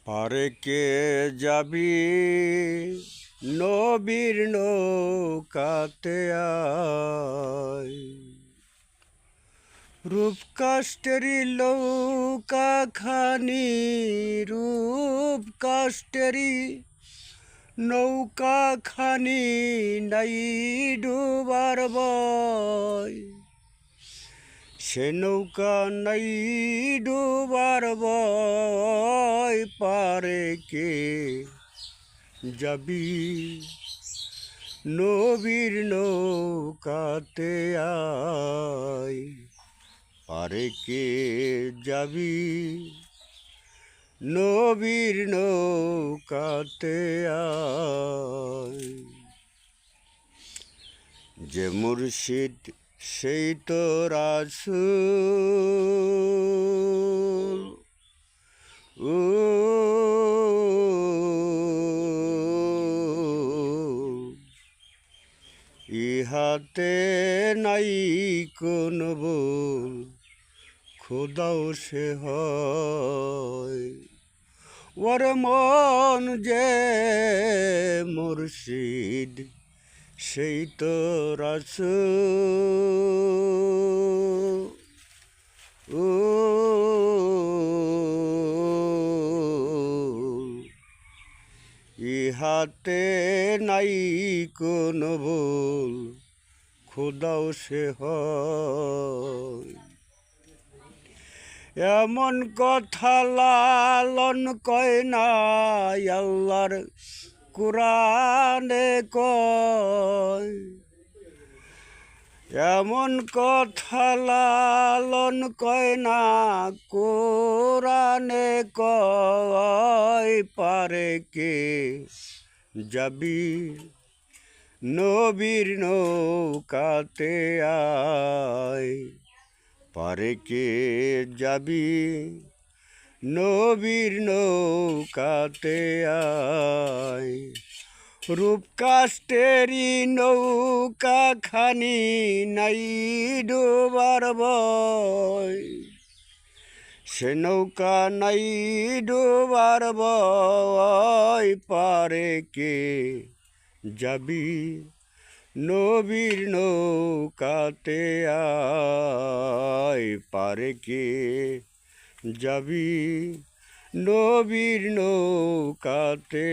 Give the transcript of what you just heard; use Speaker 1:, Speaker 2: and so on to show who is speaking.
Speaker 1: পারে কে যাবি নবীর নৌকাতে আয়, রূপ কাষ্টেরি নৌকা খানি, রূপ কাষ্টেরি নৌকা খানি নাই ডুবার ভয়, সে নৌকা নাই ডুবার ভয়। পারে কে যাবি নবীর নৌকাতে আয়, পারে কে যাবি নবীর নৌকাতে আয়। যে মুর্শিদ সেই তো রাসূল, ইহাতে নাই কোন ভুল, খোদাও সে হয়। ওরে মন যে মুর্শিদ সেই তো রাসূল, ইহাতে নাই কোন ভুল, খোদাও সে হয়। এমন কথা লালন কয় না আল্লাহর কুরআনে কয়, এমন কথা লালন কয় না কুরআনে কয়। পারে কে যাবি নবীর নৌকাতে আয়, পারে কে যাবি নবীর নৌকাতে আয়। রূপ কাষ্টেরি নৌকা খানি নাই ডুবার ভয়, সে নৌকা নাই ডুবার ভয়। পারে কে যাবি নবীর নৌকাতে আয়, পারে কে যাবি নবীর নৌকাতে